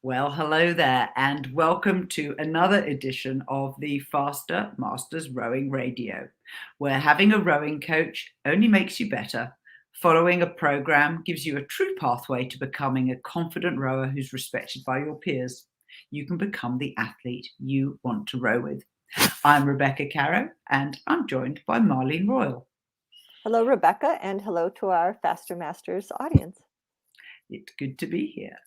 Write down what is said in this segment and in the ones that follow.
Well, hello there, and welcome to another edition of the Faster Masters Rowing Radio, where having a rowing coach only makes you better. Following a program gives you a true pathway to becoming a confident rower who's respected by your peers. You can become the athlete you want to row with. I'm Rebecca Caroe, and I'm joined by Marlene Royle. Hello, Rebecca, and hello to our Faster Masters audience. It's good to be here.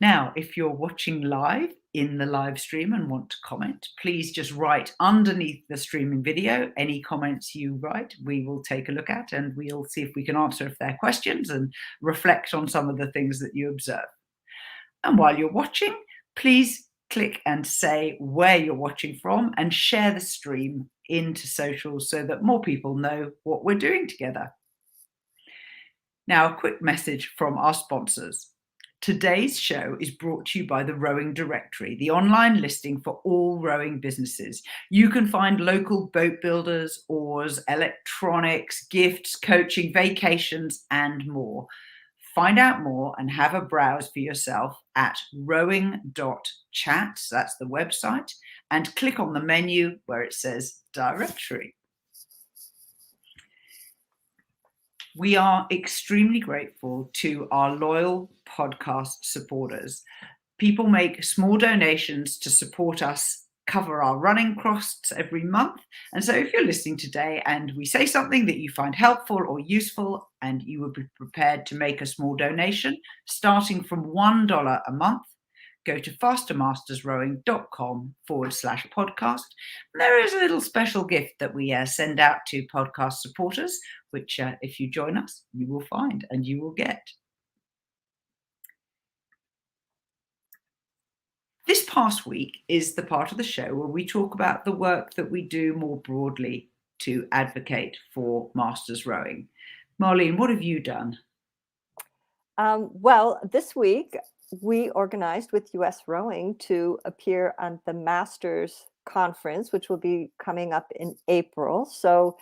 Now, if you're watching live in the live stream and want to comment, please just write underneath the streaming video any comments you write. We will take a look at and we'll see if we can answer if they're questions and reflect on some of the things that you observe. And while you're watching, please click and say where you're watching from and share the stream into socials so that more people know what we're doing together. Now, a quick message from our sponsors. Today's show is brought to you by the Rowing Directory, the online listing for all rowing businesses. You can find local boat builders, oars, electronics, gifts, coaching, vacations, and more. Find out more and have a browse for yourself at rowing.chat, that's the website, and click on the menu where it says Directory. We are extremely grateful to our loyal podcast supporters. People make small donations to support us cover our running costs every month. And so if you're listening today and we say something that you find helpful or useful and you would be prepared to make a small donation, starting from $1 a month, go to fastermastersrowing.com/podcast. And there is a little special gift that we send out to podcast supporters, which if you join us, you will find and you will get. This past week is the part of the show where we talk about the work that we do more broadly to advocate for Masters Rowing. Marlene, what have you done? Well, this week we organized with US Rowing to appear on the Masters Conference, which will be coming up in April. So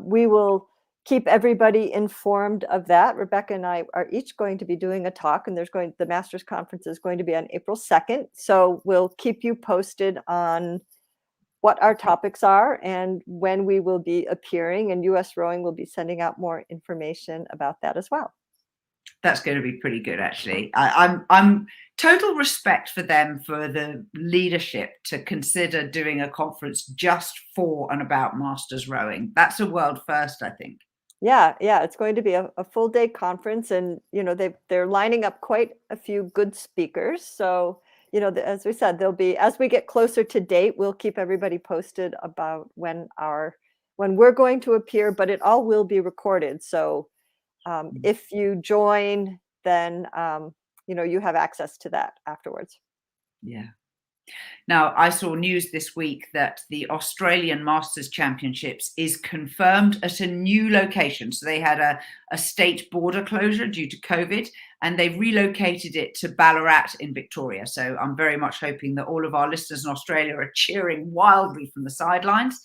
we will keep everybody informed of that. Rebecca and I are each going to be doing a talk, and the Masters Conference is going to be on April 2nd. So we'll keep you posted on what our topics are and when we will be appearing, and US Rowing will be sending out more information about that as well. That's going to be pretty good, actually. I'm total respect for them for the leadership to consider doing a conference just for and about Masters Rowing. That's a world first, I think. Yeah, it's going to be a full day conference, and they're lining up quite a few good speakers. So as we said, there'll be, as we get closer to date, we'll keep everybody posted about when we're going to appear, but it all will be recorded. So if you join, then you have access to that afterwards. Yeah. Now, I saw news this week that the Australian Masters Championships is confirmed at a new location. So they had a state border closure due to COVID, and they've relocated it to Ballarat in Victoria. So I'm very much hoping that all of our listeners in Australia are cheering wildly from the sidelines.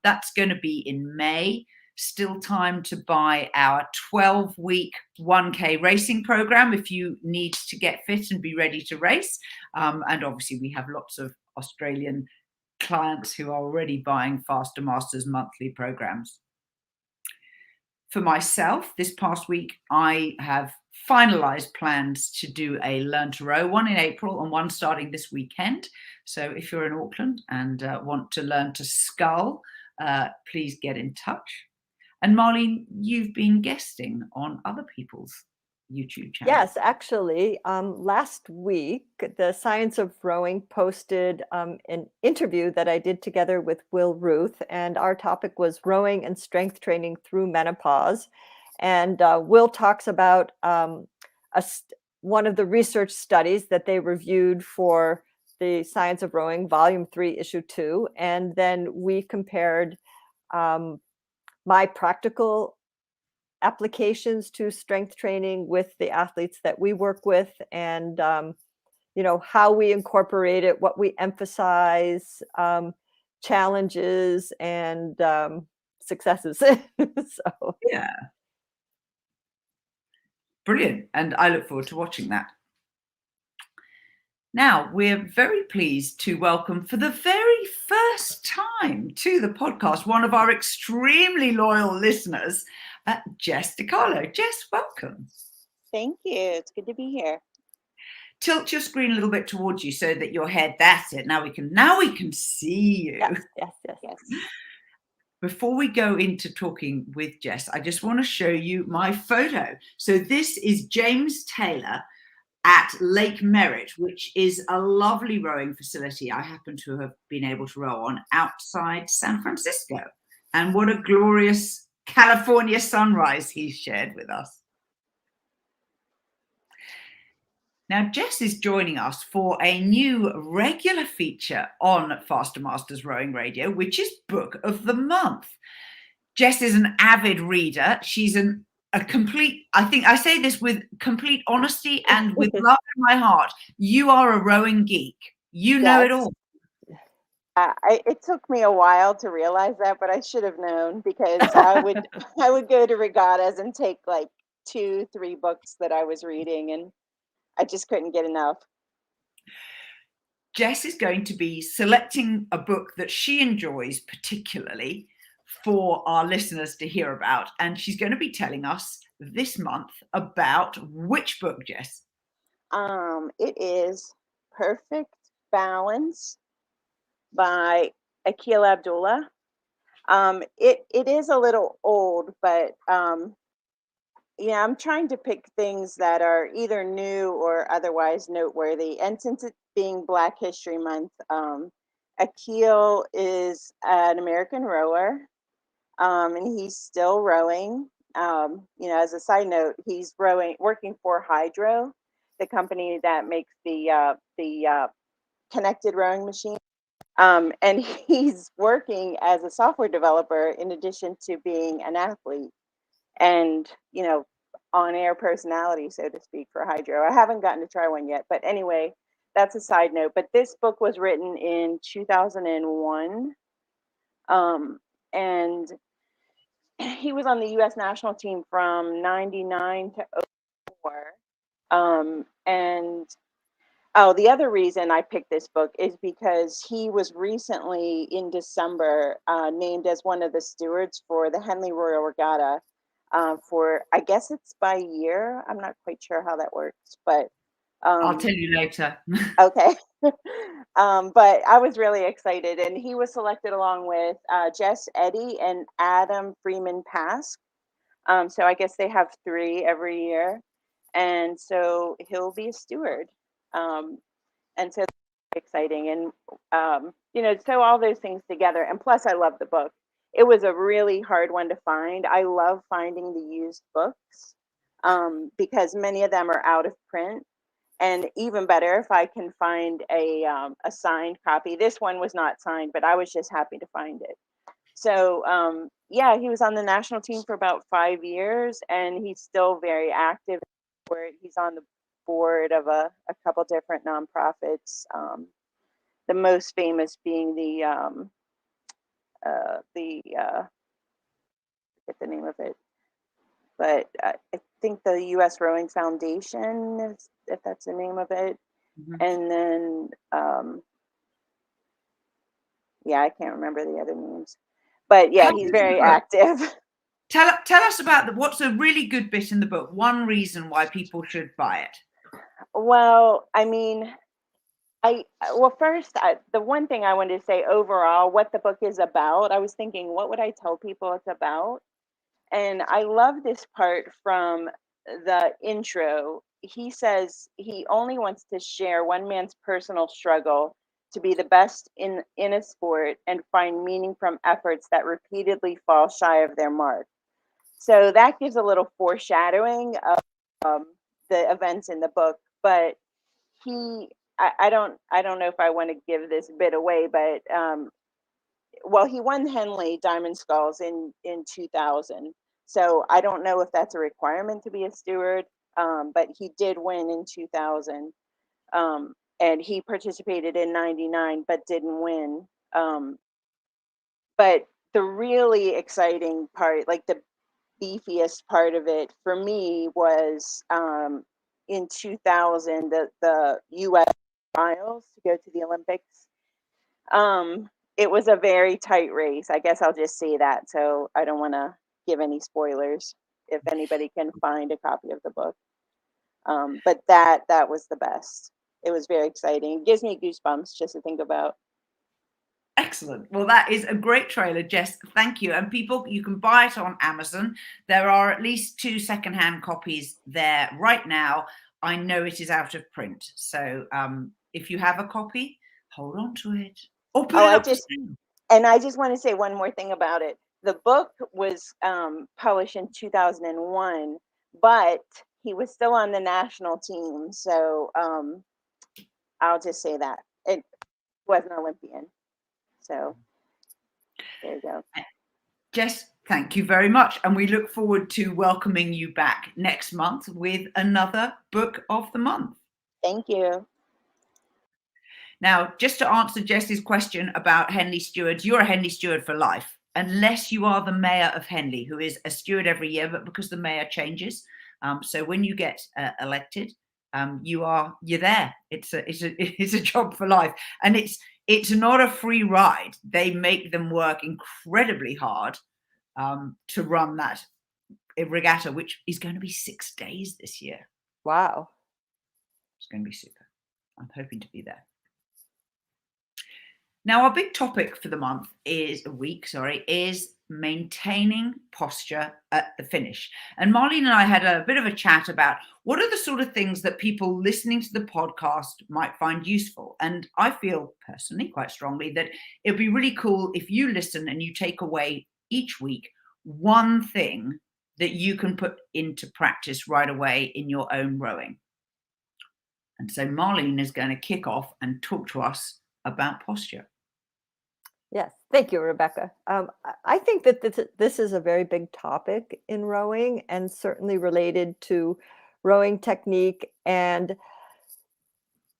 That's going to be in May. Still time to buy our 12-week 1K racing program if you need to get fit and be ready to race. And obviously we have lots of Australian clients who are already buying Faster Masters monthly programs. For myself, this past week, I have finalized plans to do a Learn to Row, one in April and one starting this weekend. So if you're in Auckland and want to learn to scull, please get in touch. And Marlene, you've been guesting on other people's YouTube channels. Yes, actually, last week, the Science of Rowing posted an interview that I did together with Will Ruth, and our topic was rowing and strength training through menopause. And Will talks about one of the research studies that they reviewed for the Science of Rowing, Volume 3, Issue 2, and then we compared my practical applications to strength training with the athletes that we work with, and how we incorporate it, what we emphasize, challenges and successes. So yeah, brilliant, and I look forward to watching that. Now, we're very pleased to welcome for the very first time to the podcast one of our extremely loyal listeners, Jess Di Carlo. Jess, welcome. Thank you. It's good to be here. Tilt your screen a little bit towards you so that your head, that's it. Now we can see you. Yes. Before we go into talking with Jess, I just want to show you my photo. So this is James Taylor at Lake Merritt, which is a lovely rowing facility I happen to have been able to row on outside San Francisco. And what a glorious California sunrise he's shared with us. Now, Jess is joining us for a new regular feature on Faster Masters Rowing Radio, which is Book of the Month. Jess is an avid reader. She's a complete, I think I say this with complete honesty and with love in my heart. You are a rowing geek. You know it all. It took me a while to realize that, but I should have known, because I would go to regattas and take like 2-3 books that I was reading, and I just couldn't get enough. Jess is going to be selecting a book that she enjoys particularly for our listeners to hear about. And she's going to be telling us this month about which book, Jess? It is Perfect Balance by Aquil Abdullah. It is a little old, but yeah, I'm trying to pick things that are either new or otherwise noteworthy. And since it being Black History Month, Aquil is an American rower, and he's still rowing. As a side note, he's working for Hydro, the company that makes the connected rowing machine. And he's working as a software developer in addition to being an athlete and, on-air personality, so to speak, for Hydro. I haven't gotten to try one yet, but anyway, that's a side note. But this book was written in 2001, and he was on the U.S. national team from 99 to 04. The other reason I picked this book is because he was recently, in December, named as one of the stewards for the Henley Royal Regatta for, I guess it's by year. I'm not quite sure how that works, but I'll tell you later. Okay. But I was really excited, and he was selected along with Jess Eddy and Adam Freeman Pask. So I guess they have 3 every year, and so he'll be a steward. And so that's exciting, and so all those things together, and plus I love the book. It was a really hard one to find. I love finding the used books because many of them are out of print. And even better if I can find a signed copy. This one was not signed, but I was just happy to find it. So he was on the national team for about 5 years, and he's still very active. He's on the board of a couple different nonprofits. The most famous being I forget the name of it, but I think the U.S. Rowing Foundation, if that's the name of it. Mm-hmm. And then, I can't remember the other names. But yeah, he's very active. Tell us about what's a really good bit in the book. One reason why people should buy it. Well, I mean, first, the one thing I wanted to say overall, what the book is about, I was thinking, what would I tell people it's about? And I love this part from the intro. He says he only wants to share one man's personal struggle to be the best in a sport and find meaning from efforts that repeatedly fall shy of their mark. So that gives a little foreshadowing of the events in the book. But I don't know if I want to give this bit away, but he won Henley Diamond Sculls in 2000. So I don't know if that's a requirement to be a steward, but he did win in 2000. And he participated in 99, but didn't win. But the really exciting part, like the beefiest part of it for me, was in 2000, the U.S. trials to go to the Olympics. It was a very tight race. I guess I'll just say that. So I don't want to give any spoilers if anybody can find a copy of the book. But that was the best. It was very exciting. It gives me goosebumps just to think about. Excellent. Well, that is a great trailer, Jess. Thank you. And people, you can buy it on Amazon. There are at least 2 secondhand copies there right now. I know it is out of print. So if you have a copy, hold on to it. Or put it up for sale. And I just want to say one more thing about it. The book was published in 2001, but he was still on the national team. So I'll just say that. It was an Olympian. So there you go. Jess, thank you very much. And we look forward to welcoming you back next month with another book of the month. Thank you. Now, just to answer Jess's question about Henley stewards, you're a Henley steward for life, unless you are the mayor of Henley, who is a steward every year, but because the mayor changes. So when you get elected, you're there. It's a job for life. And it's not a free ride. They make them work incredibly hard to run that regatta, which is going to be 6 days this year. Wow. It's going to be super. I'm hoping to be there. Now, our big topic for the month is maintaining posture at the finish. And Marlene and I had a bit of a chat about what are the sort of things that people listening to the podcast might find useful. And I feel personally quite strongly that it'd be really cool if you listen and you take away each week one thing that you can put into practice right away in your own rowing. And so Marlene is going to kick off and talk to us about posture. Yes, thank you, Rebecca. I think that this is a very big topic in rowing, and certainly related to rowing technique. And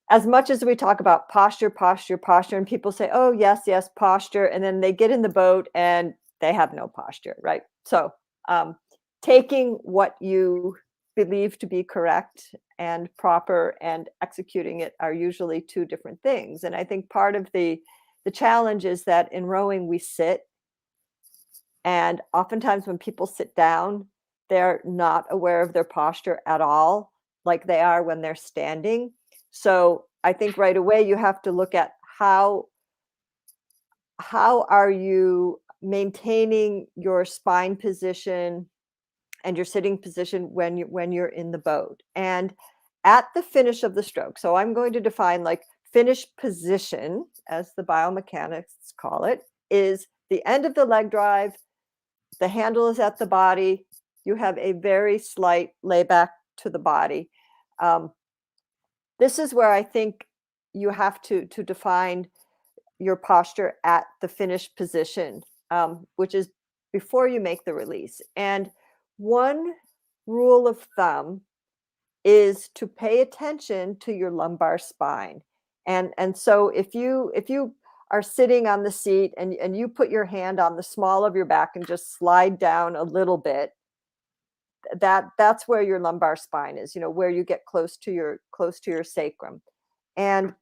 as much as we talk about posture, and people say, oh, yes, posture, and then they get in the boat and they have no posture, right? So taking what you believe to be correct and proper and executing it are usually 2 different things. And I think part of the challenge is that in rowing we sit, and oftentimes when people sit down, they're not aware of their posture at all, like they are when they're standing. So I think right away you have to look at how are you maintaining your spine position and your sitting position when you're in the boat and at the finish of the stroke. So I'm going to define like finish position, as the biomechanics call it, is the end of the leg drive. The handle is at the body. You have a very slight layback to the body. This is where I think you have to define your posture at the finish position, which is before you make the release. And one rule of thumb is to pay attention to your lumbar spine. And so if you are sitting on the seat and you put your hand on the small of your back and just slide down a little bit, that's where your lumbar spine is, where you get close to your sacrum. And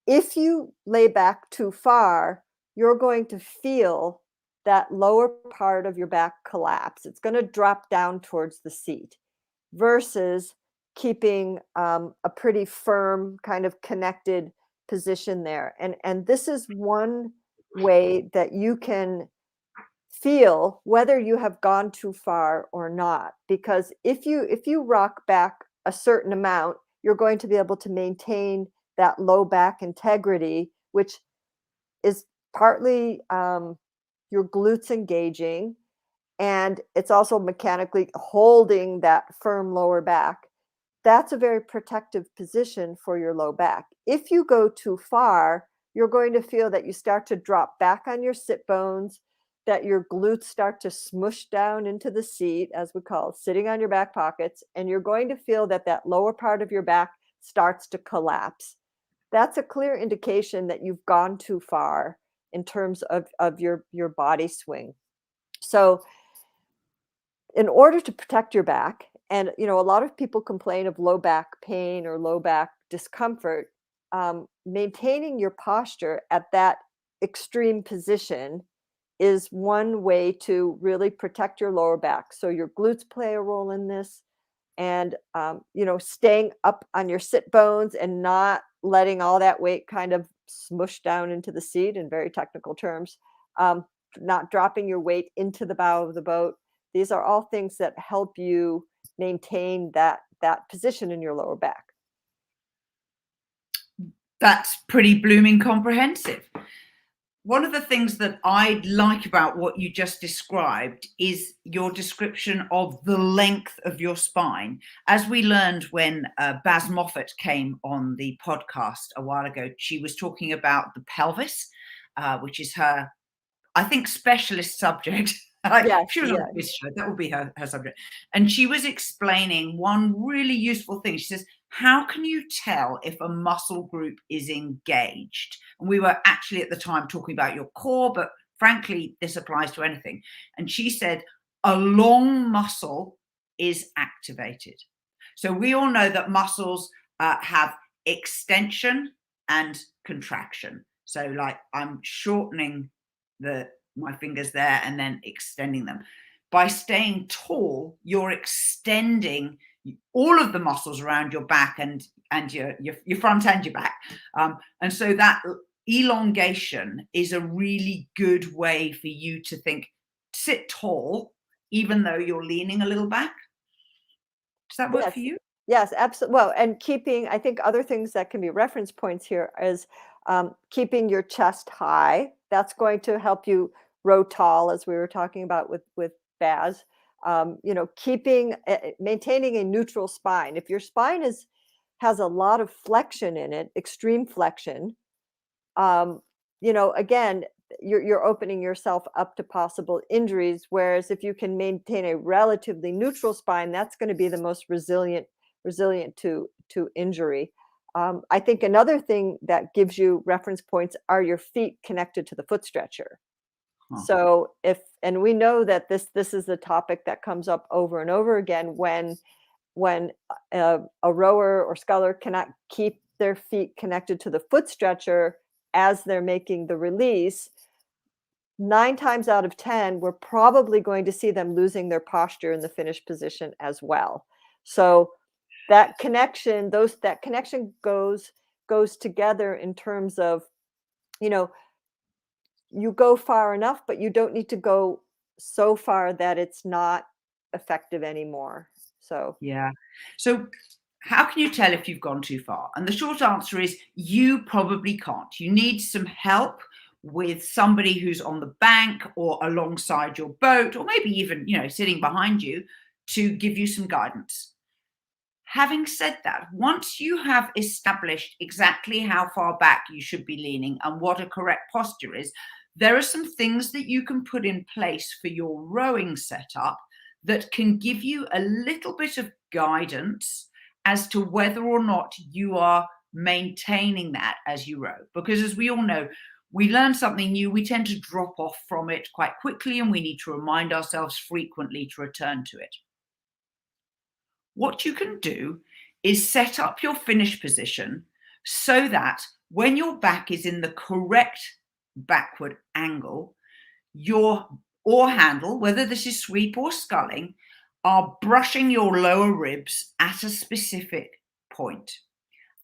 if you lay back too far, you're going to feel that lower part of your back collapse. It's going to drop down towards the seat versus keeping a pretty firm kind of connected position there. And this is one way that you can feel whether you have gone too far or not, because if you rock back a certain amount, you're going to be able to maintain that low back integrity, which is partly your glutes engaging, and it's also mechanically holding that firm lower back. That's a very protective position for your low back. If you go too far, you're going to feel that you start to drop back on your sit bones, that your glutes start to smush down into the seat, as we call it, sitting on your back pockets, and you're going to feel that lower part of your back starts to collapse. That's a clear indication that you've gone too far in terms of your body swing. So in order to protect your back, and a lot of people complain of low back pain or low back discomfort, maintaining your posture at that extreme position is one way to really protect your lower back. So your glutes play a role in this, and staying up on your sit bones and not letting all that weight kind of smush down into the seat, in very technical terms. Not dropping your weight into the bow of the boat. These are all things that help you maintain that position in your lower back. That's pretty blooming comprehensive. One of the things that I like about what you just described is your description of the length of your spine. As we learned when Baz Moffat came on the podcast a while ago, she was talking about the pelvis, which is her, I think, specialist subject. Yes, She was on this show, that would be her subject. And she was explaining one really useful thing. She says, how can you tell if a muscle group is engaged? And we were actually at the time talking about your core, but frankly, this applies to anything. And she said, a long muscle is activated. So we all know that muscles have extension and contraction. So like I'm shortening my fingers there and then extending them. By staying tall, you're extending all of the muscles around your back and your front and your back. And so that elongation is a really good way for you to sit tall, even though you're leaning a little back. Does that work for you? Yes, absolutely. Well, and I think other things that can be reference points here is keeping your chest high. That's going to help you row tall, as we were talking about with Baz. Maintaining a neutral spine. If your spine has a lot of flexion in it, extreme flexion, again, you're opening yourself up to possible injuries. Whereas if you can maintain a relatively neutral spine, that's going to be the most resilient to injury. I think another thing that gives you reference points are your feet connected to the foot stretcher. So and we know that this is a topic that comes up over and over again when a rower or sculler cannot keep their feet connected to the foot stretcher as they're making the release. 9 times out of 10, we're probably going to see them losing their posture in the finish position as well. So that connection goes together in terms of, you go far enough, but you don't need to go so far that it's not effective anymore. So yeah. So how can you tell if you've gone too far? And the short answer is you probably can't. You need some help with somebody who's on the bank or alongside your boat, or maybe even, sitting behind you to give you some guidance. Having said that, once you have established exactly how far back you should be leaning and what a correct posture is, there are some things that you can put in place for your rowing setup that can give you a little bit of guidance as to whether or not you are maintaining that as you row. Because as we all know, we learn something new, we tend to drop off from it quite quickly, and we need to remind ourselves frequently to return to it. What you can do is set up your finish position so that when your back is in the correct backward angle, your oar handle, whether this is sweep or sculling, are brushing your lower ribs at a specific point.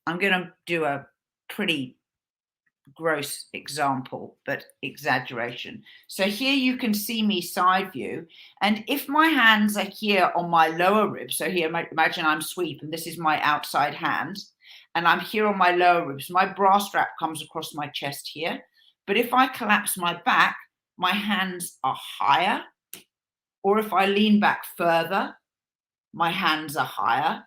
I'm going to do a pretty gross example, but exaggeration. So here you can see me side view, and if my hands are here on my lower ribs, so here, imagine I'm sweep and this is my outside hand, and I'm here on my lower ribs, my bra strap comes across my chest here. But if I collapse my back, my hands are higher, or if I lean back further, my hands are higher.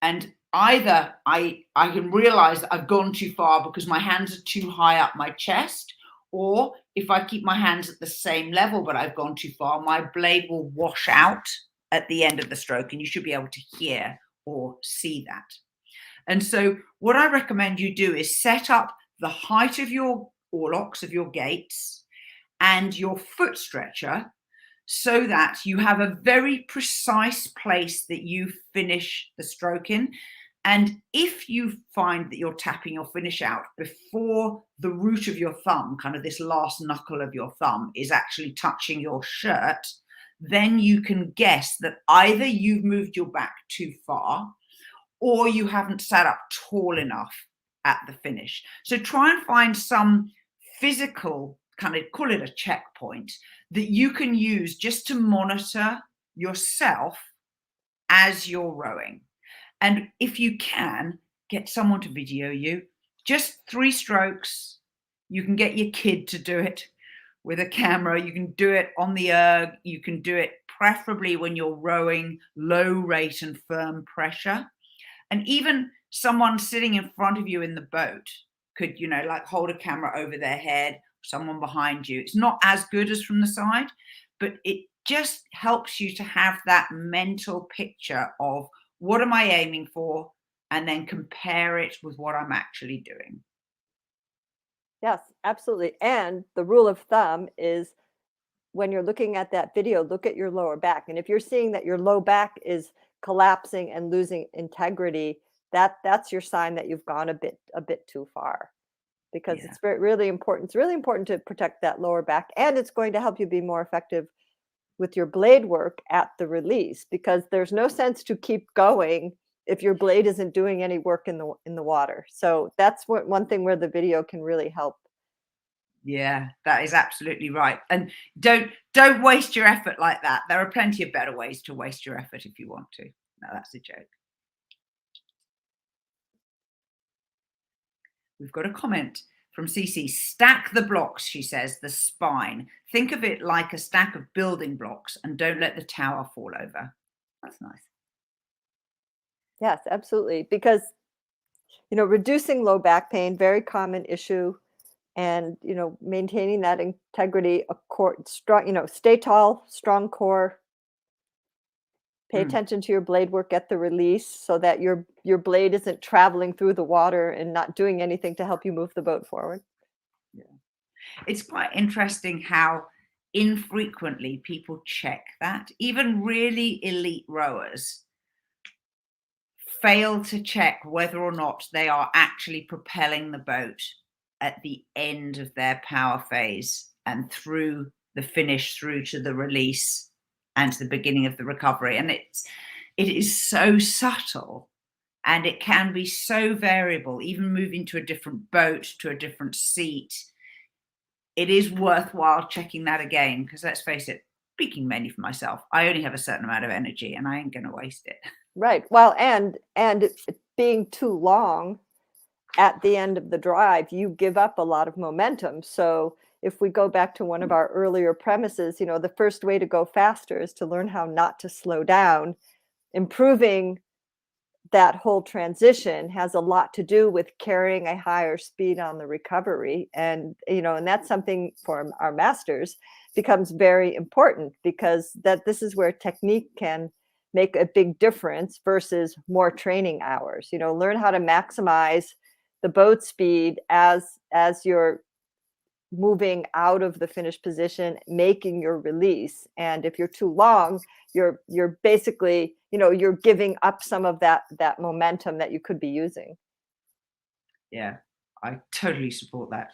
And either I can realize that I've gone too far because my hands are too high up my chest, or if I keep my hands at the same level but I've gone too far, my blade will wash out at the end of the stroke, and you should be able to hear or see that. And so what I recommend you do is set up the height of your oarlocks, of your gates, and your foot stretcher so that you have a very precise place that you finish the stroke in. And if you find that you're tapping your finish out before the root of your thumb, kind of this last knuckle of your thumb, is actually touching your shirt, then you can guess that either you've moved your back too far or you haven't sat up tall enough at the finish. So try and find some physical, kind of call it a checkpoint, that you can use just to monitor yourself as you're rowing. And if you can, get someone to video you, just 3 strokes. You can get your kid to do it with a camera. You can do it on the erg. You can do it preferably when you're rowing low rate and firm pressure. And even someone sitting in front of you in the boat could, like hold a camera over their head, someone behind you. It's not as good as from the side, but it just helps you to have that mental picture of what am I aiming for, and then compare it with what I'm actually doing. Yes, absolutely. And the rule of thumb is when you're looking at that video, look at your lower back. And if you're seeing that your low back is collapsing and losing integrity, that's your sign that you've gone a bit too far. Because it's really important. It's really important to protect that lower back, and it's going to help you be more effective with your blade work at the release, because there's no sense to keep going if your blade isn't doing any work in the water. So that's one thing where the video can really help. Yeah, that is absolutely right. And don't waste your effort like that. There are plenty of better ways to waste your effort if you want to. No, that's a joke. We've got a comment from Cece. Stack the blocks, she says, the spine. Think of it like a stack of building blocks and don't let the tower fall over. That's nice. Yes, absolutely. Because, reducing low back pain, very common issue. And, maintaining that integrity, a core, strong, stay tall, strong core. Pay attention to your blade work at the release so that your blade isn't traveling through the water and not doing anything to help you move the boat forward. Yeah. It's quite interesting how infrequently people check that. Even really elite rowers fail to check whether or not they are actually propelling the boat at the end of their power phase and through the finish, through to the release and to the beginning of the recovery. And it is so subtle, and it can be so variable. Even moving to a different boat, to a different seat, it is worthwhile checking that again, because let's face it, speaking mainly for myself, I only have a certain amount of energy and I ain't going to waste it. Right. Well, and being too long at the end of the drive, you give up a lot of momentum. So if we go back to one of our earlier premises, the first way to go faster is to learn how not to slow down. Improving that whole transition has a lot to do with carrying a higher speed on the recovery. And, and that's something for our masters becomes very important, because this is where technique can make a big difference versus more training hours. Learn how to maximize the boat speed as you're moving out of the finished position, making your release. And if you're too long, you're basically, you're giving up some of that momentum that you could be using. Yeah, I totally support that.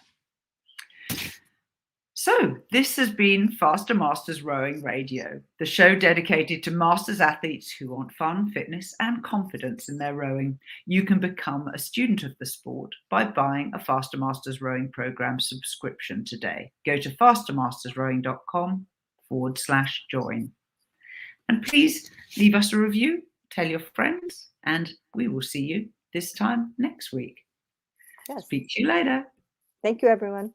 So this has been Faster Masters Rowing Radio, the show dedicated to masters athletes who want fun, fitness, and confidence in their rowing. You can become a student of the sport by buying a Faster Masters Rowing program subscription today. Go to fastermastersrowing.com/join. And please leave us a review, tell your friends, and we will see you this time next week. Yes. Speak to you later. Thank you, everyone.